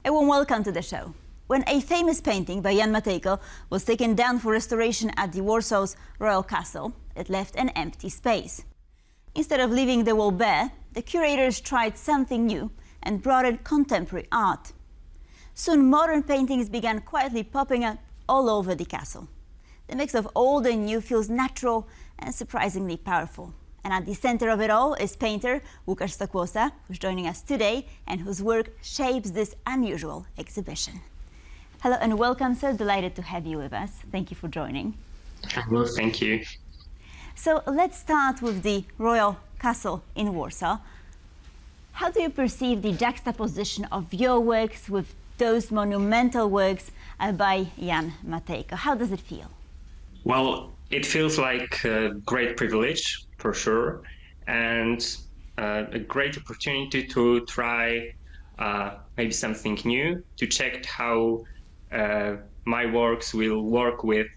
A warm welcome to the show. When a famous painting by Jan Matejko was taken down for restoration at the Warsaw's Royal Castle, it left an empty space. Instead of leaving the wall bare, the curators tried something new and brought in contemporary art. Soon modern paintings began quietly popping up all over the castle. The mix of old and new feels natural and surprisingly powerful. And at the center of it all is painter Łukasz Stokłosa, who's joining us today and whose work shapes this unusual exhibition. Hello and welcome, sir. Delighted to have you with us. Thank you for joining. Well, thank you. So let's start with the Royal Castle in Warsaw. How do you perceive the juxtaposition of your works with those monumental works by Jan Matejko? How does it feel? Well, it feels like a great privilege, for sure, and a great opportunity to try maybe something new, to check how my works will work with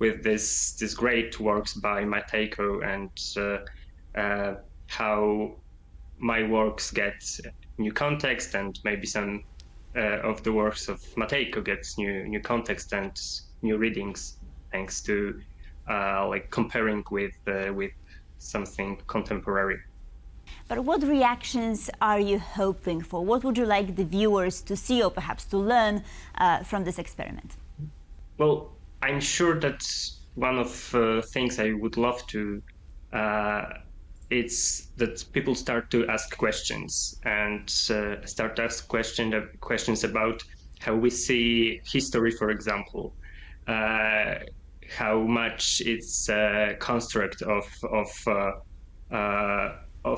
this great works by Matejko, and how my works get new context, and maybe some of the works of Matejko gets new context and new readings, thanks to like comparing with something contemporary. But what reactions are you hoping for? What would you like the viewers to see or perhaps to learn from this experiment? Well, I'm sure that one of things I would love to it's that people start to ask questions and start to ask questions about how we see history, for example, how much it's a construct of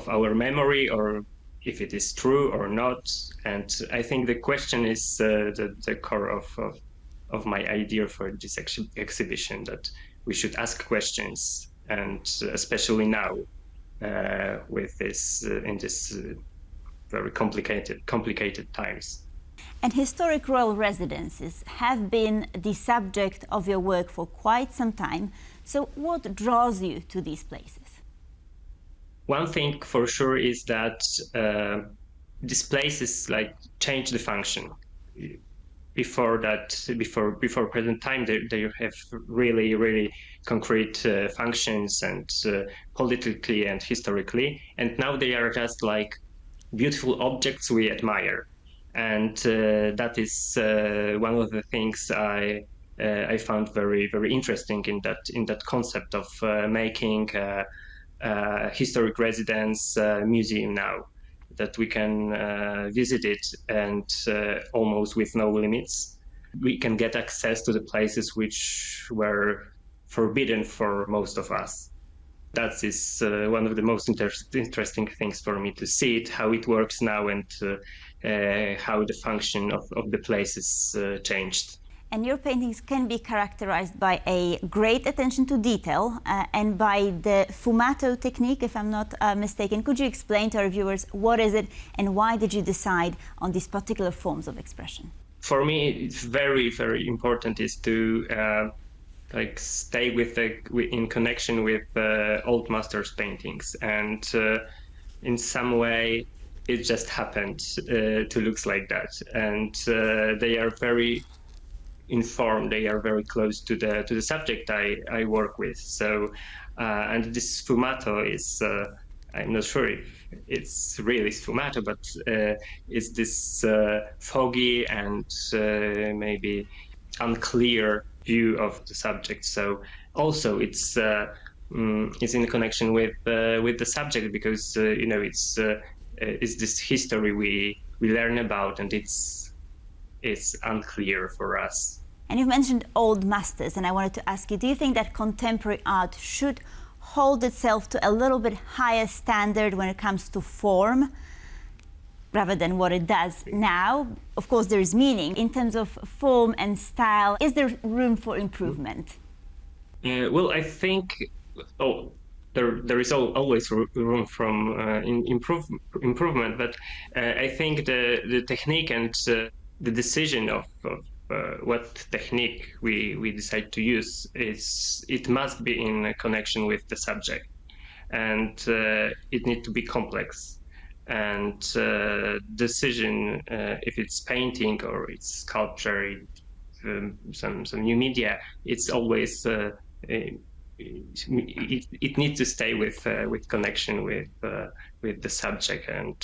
our memory, or if it is true or not. And I think the question is the core of my idea for this exhibition, that we should ask questions, and especially now with this in this very complicated times. And historic royal residences have been the subject of your work for quite some time. So what draws you to these places? One thing for sure is that these places like change the function. Before present time, they have really concrete functions, and politically and historically. And now they are just like beautiful objects we admire. And that is one of the things I found very interesting in that concept of making a historic residence museum now, that we can visit it and almost with no limits. We can get access to the places which were forbidden for most of us. That is one of the most interesting things for me, to see it, how it works now, and how the function of the places changed. And your paintings can be characterized by a great attention to detail and by the fumato technique, if I'm not mistaken. Could you explain to our viewers what is it and why did you decide on these particular forms of expression? For me, it's very important is to like stay in connection with old masters' paintings, and in some way it just happened to look like that, and they are very informed. They are very close to the subject I work with. So and this sfumato is I'm not sure if it's really sfumato, but it's this foggy and maybe unclear view of the subject. So also it's in connection with the subject, because you know it's this history we learn about, and it's unclear for us. And you've mentioned old masters, and I wanted to ask you, do you think that contemporary art should hold itself to a little bit higher standard when it comes to form, rather than what it does now? Of course, there is meaning. In terms of form and style, is there room for improvement? Well, I think there is always room from improvement, but I think the technique and the decision of what technique we decide to use it must be in connection with the subject, and it needs to be complex. and decision if it's painting or it's sculpture, some new media, it's always it needs to stay with connection with the subject, and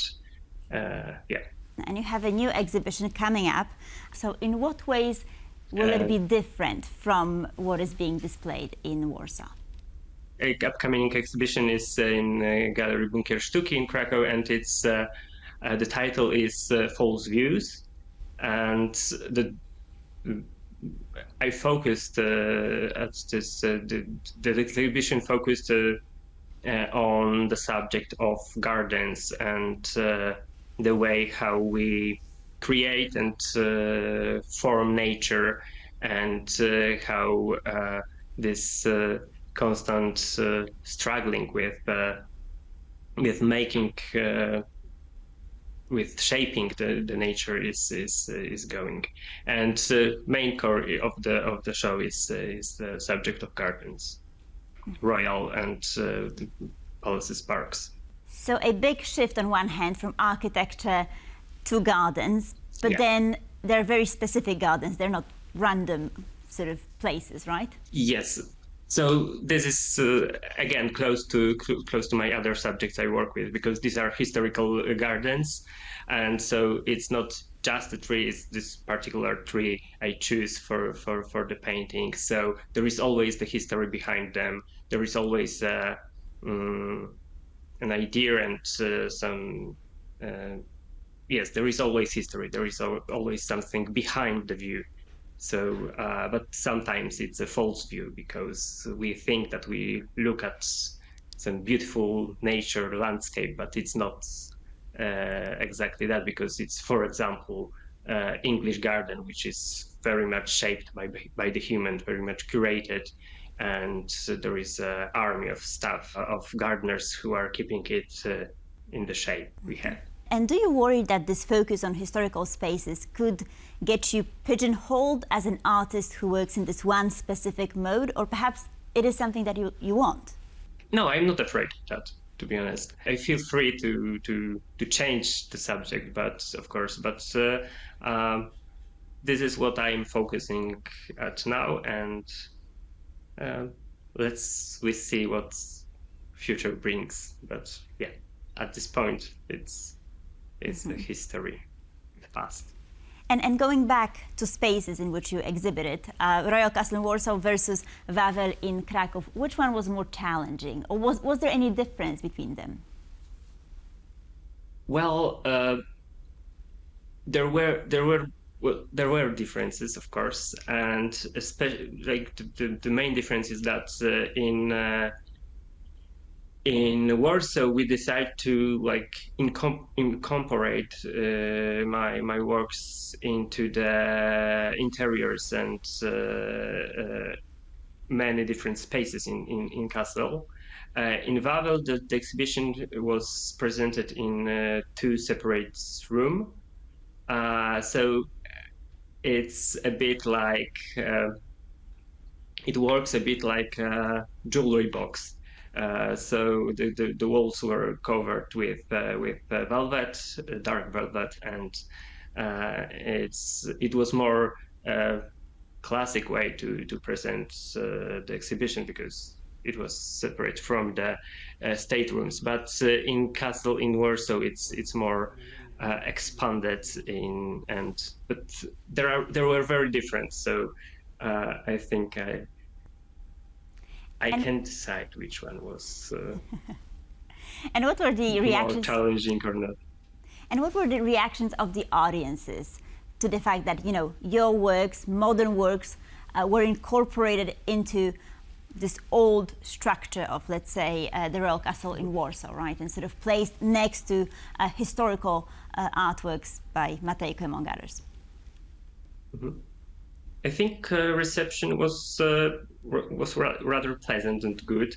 yeah. And you have a new exhibition coming up. So in what ways will it be different from what is being displayed in Warsaw? A upcoming exhibition is in Gallery Bunkier Sztuki in Krakow, and it's the title is False Views, and I focused at this the exhibition focused on the subject of gardens and the way how we create and form nature, and how this constant struggling with making with shaping the nature is going, and main core of the show is the subject of gardens, royal and palaces, parks. So a big shift on one hand from architecture to gardens, but Yeah. then they're very specific gardens. They're not random sort of places, right? Yes. So this is again close to my other subjects I work with, because these are historical gardens, and so it's not just a tree. It's this particular tree I choose for the painting. So there is always the history behind them. There is always an idea and some. Yes, there is always history. There is always something behind the view. So, but sometimes it's a false view, because we think that we look at some beautiful nature landscape, but it's not exactly that, because it's, for example, English garden, which is very much shaped by the human, very much curated, and there is an army of staff of gardeners who are keeping it in the shape we have. And do you worry that this focus on historical spaces could get you pigeonholed as an artist who works in this one specific mode, or perhaps it is something that you want? No, I'm not afraid of that, to be honest. I feel free to change the subject, but of course, this is what I'm focusing at now, and we see what future brings. But yeah, at this point, it's the history, the past. And going back to spaces in which you exhibited, Royal Castle in Warsaw versus Wawel in Krakow, which one was more challenging, or was there any difference between them? Well, there were differences, of course, and especially like the main difference is that in Warsaw, we decided to like incorporate my works into the interiors and many different spaces in castle. In Wawel, the exhibition was presented in two separate rooms. So it's a bit like it works a bit like a jewelry box. So the walls were covered with velvet, dark velvet, and it was more classic way to present the exhibition, because it was separate from the staterooms. But in Castle in Warsaw, it's more expanded but there were very different. So I think I can decide which one was And what were the more reactions? challenging or not. And what were the reactions of the audiences to the fact that, you know, your works, modern works, were incorporated into this old structure of, let's say, the Royal Castle in Warsaw, right? And sort of placed next to historical artworks by Matejko, among others? Mm-hmm. I think reception was rather pleasant and good.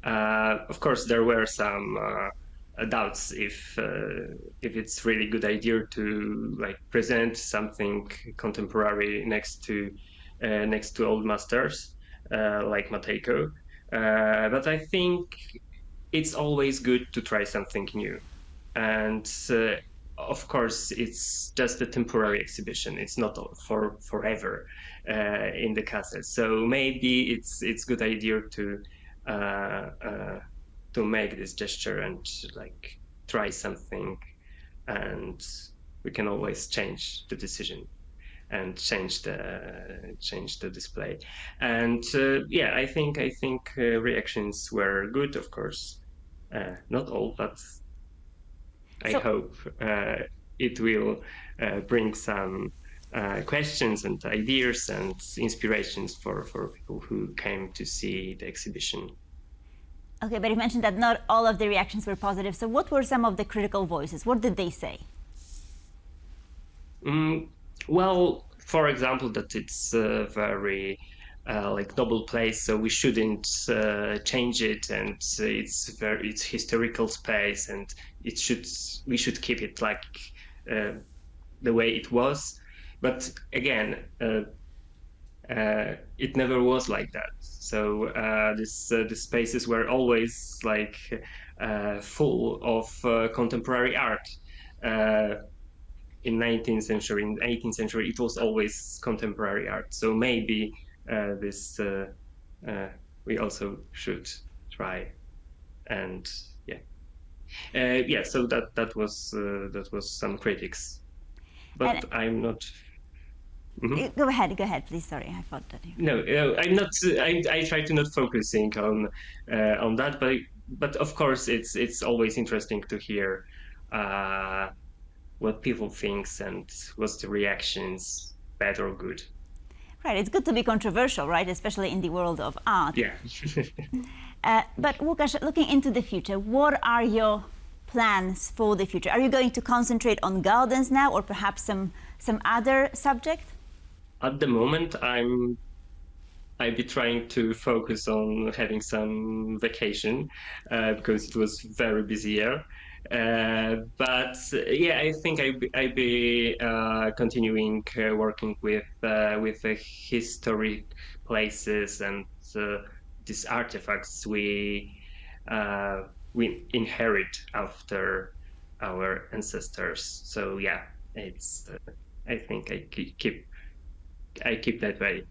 Of course, there were some doubts if it's really good idea to like present something contemporary next to old masters like Matejko. But I think it's always good to try something new. and of course, it's just a temporary exhibition. It's not for forever in the castle. So maybe it's good idea to make this gesture and like try something, and we can always change the decision and change the display. And yeah, I think reactions were good, of course. Not all, but I hope it will bring some questions and ideas and inspirations for people who came to see the exhibition. Okay, but you mentioned that not all of the reactions were positive. So what were some of the critical voices? What did they say? Well, for example, that it's a very like noble place, so we shouldn't change it, and it's historical space, and we should keep it like the way it was. But again, it never was like that. So the spaces were always like full of contemporary art. In 19th century, in 18th century, it was always contemporary art. So maybe we also should try, and yeah. So that was some critics, but And I'm not. Mm-hmm. Go ahead, please. Sorry, I thought that. No, I'm not. I try to not focusing on that, but of course it's always interesting to hear what people thinks and what's the reactions, bad or good. Right, it's good to be controversial, right? Especially in the world of art. Yeah. But Łukasz, looking into the future, what are your plans for the future? Are you going to concentrate on gardens now, or perhaps some other subject? At the moment, I'll be trying to focus on having some vacation because it was very busy year. But yeah, I think I'll be continuing working with the historic places and these artifacts we inherit after our ancestors. So yeah, it's I think I keep that way.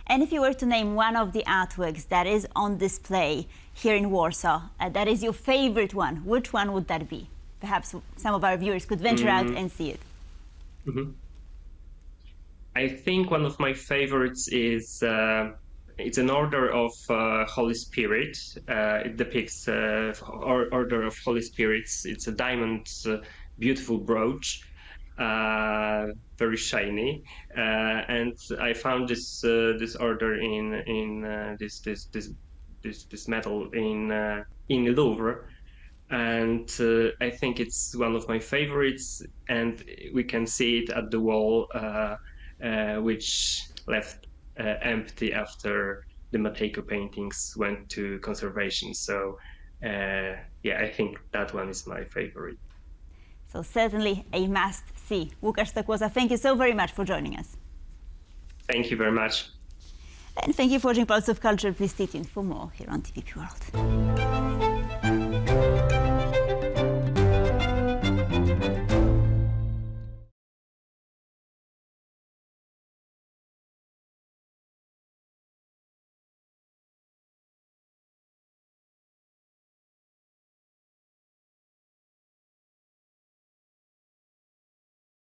And if you were to name one of the artworks that is on display here in Warsaw, that is your favorite one, which one would that be? Perhaps some of our viewers could venture out and see it. Mm-hmm. I think one of my favorites is it's an Order of Holy Spirit. It depicts Order of Holy Spirits. It's a diamond, beautiful brooch. Very shiny, and I found this order in this metal in Louvre, and I think it's one of my favorites. And we can see it at the wall, which left empty after the Matejko paintings went to conservation. So yeah, I think that one is my favorite. So certainly a must-see. Łukasz Stokłosa, thank you so very much for joining us. Thank you very much. And thank you for watching Pulse of Culture. Please stay tuned for more here on TVP World.